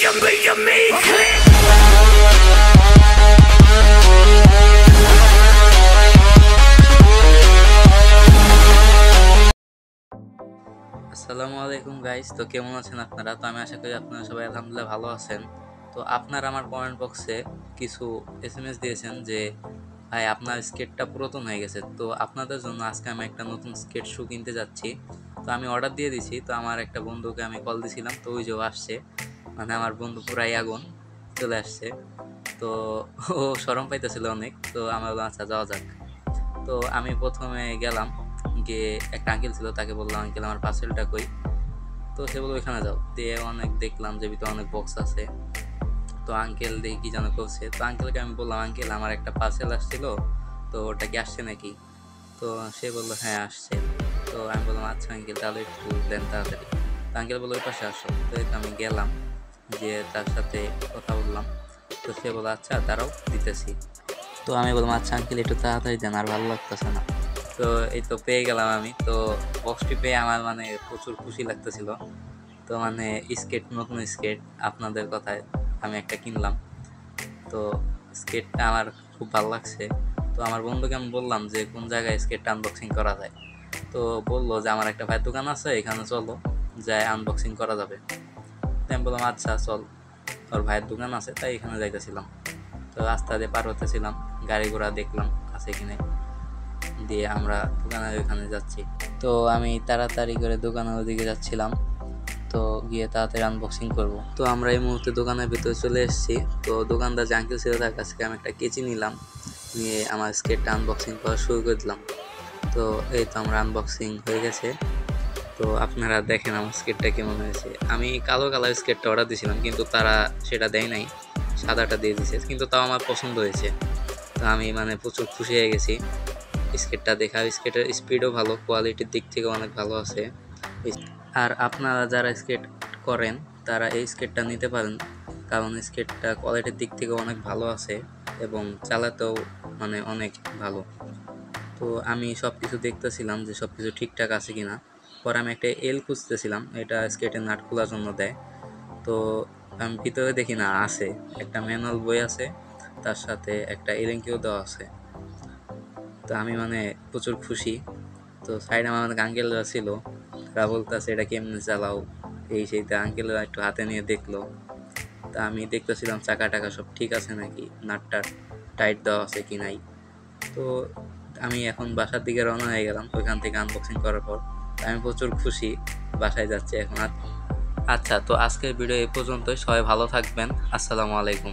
আসসালামু আলাইকুম গাইস, তো কেমন আছেন আপনারা? তো আমি আশা করি আপনারা সবাই আলহামদুলিল্লাহ ভালো আছেন। তো আপনারা আমার কমেন্ট বক্সে কিছু এসএমএস দিয়েছেন যে ভাই আপনার স্কেটটা পুরাতন হয়ে গেছে, তো আপনাদের জন্য আজকে আমি একটা নতুন স্কেট শু কিনতে যাচ্ছি। তো আমি অর্ডার দিয়ে দিছি। তো আমার একটা বন্ধুকে আমি কল দিছিলাম, তো ওই যে আসছে, মানে আমার বন্ধু পুরাই আগুন, চলে আসছে। তো ও শরম পাইতেছিল অনেক, তো আমার বললাম আচ্ছা যাওয়া যাক। তো আমি প্রথমে গেলাম, গিয়ে একটা আঙ্কেল ছিল, তাকে বললাম আঙ্কেল আমার পার্সেলটা কই। তো সে বললো ওইখানে যাও। দিয়ে অনেক দেখলাম যে ভিতরে অনেক বক্স আছে। তো আঙ্কেল দেখি কি যেন করছে। তো আঙ্কেলকে আমি বললাম আঙ্কেল আমার একটা পার্সেল আসছিল, তো ওটা কি আসছে নাকি? তো সে বললো হ্যাঁ আসছে। তো আমি বললাম আচ্ছা আঙ্কেল তাহলে একটু দেন তাড়াতাড়ি। তো আঙ্কেল বললো ওই পাশে আসো। তো এই তো আমি গেলাম, গিয়ে তার সাথে কথা বললাম। তো সে বললো আচ্ছা দাঁড়াও দিতেছি। তো আমি বললাম আচ্ছা আঙ্কেল একটু তাড়াতাড়ি দেন, আর ভালো লাগতেছে না। তো এই তো পেয়ে গেলাম আমি। তো বক্সটি পেয়ে আমার মানে প্রচুর খুশি লাগতেছিল। তো মানে স্কেট, নতুন স্কেট আপনাদের কথায় আমি একটা কিনলাম। তো স্কেটটা আমার খুব ভালো লাগছে। তো আমার বন্ধুকে আমি বললাম যে কোন জায়গায় স্কেটটা আনবক্সিং করা যায়। তো বললো যে আমার একটা ভাইয়ের দোকান আছে, এখানে চলো যাই আনবক্সিং করা যাবে। তো আমি বললাম আচ্ছা চল, ওর ভাইয়ের দোকান আছে তাই এখানে যাইতেছিলাম। তো রাস্তা দিয়ে পার হতেছিলাম, গাড়ি ঘোড়া দেখলাম আছে কিনে, দিয়ে আমরা দোকানের ওইখানে যাচ্ছি। তো আমি তাড়াতাড়ি করে দোকানের ওদিকে যাচ্ছিলাম, তো গিয়ে তাড়াতাড়ি আনবক্সিং করব। তো আমরা এই মুহূর্তে দোকানের ভিতরে চলে এসেছি। তো দোকানদার যে আঙ্কেল ছিল তার কাছ থেকে আমি একটা কেচি নিলাম, নিয়ে আমার স্কেটটা আনবক্সিং করা শুরু করে দিলাম। তো এই তো আমরা আনবক্সিং হয়ে গেছে। তো আপনারা দেখেন আমার স্কেটটা কেমন হয়েছে। আমি কালো কালার স্কেটটা অর্ডার দিয়েছিলাম, কিন্তু তারা সেটা দেয় নাই, সাদাটা দিয়ে দিয়েছে, কিন্তু তাও আমার পছন্দ হয়েছে। তো আমি মানে প্রচুর খুশি হয়ে গেছি স্কেটটা দেখা। স্কেটের স্পিডও ভালো, কোয়ালিটির দিক থেকে অনেক ভালো আছে। আর আপনারা যারা স্কেট করেন তারা এই স্কেটটা নিতে পারেন, কারণ স্কেটটা কোয়ালিটির দিক থেকে অনেক ভালো আছে এবং চালাতেও মানে অনেক ভালো। তো আমি সব কিছু দেখতেছিলাম যে সব কিছু ঠিকঠাক আছে কিনা। পরে আমি একটা এল খুঁজতেছিলাম, এটা স্কেটের নাট খোলার জন্য দেয়। তো আমি ভিতরে দেখি না, আছে একটা ম্যানুয়াল বই আছে, তার সাথে একটা এলেঙ্কিও দেওয়া আছে। তো আমি মানে প্রচুর খুশি। তো সাইডে আমার অনেক আঙ্কেলরা ছিল, তারা বলতেছে এটা কেমনে চালাও এই সেইটা। আঙ্কেলরা একটু হাতে নিয়ে দেখলো। তা আমি দেখতেছিলাম চাকা টাকা সব ঠিক আছে নাকি, নাটটা টাইট দেওয়া আছে কি নাই। তো আমি এখন বাসার দিকে রওনা হয়ে গেলাম ওইখান থেকে আনবক্সিং করার পর। আমি প্রচুর খুশি, বাসায় যাচ্ছি এখন। আচ্ছা, তো আজকের ভিডিও এই পর্যন্তই। সবাই ভালো থাকবেন। আসসালামু আলাইকুম।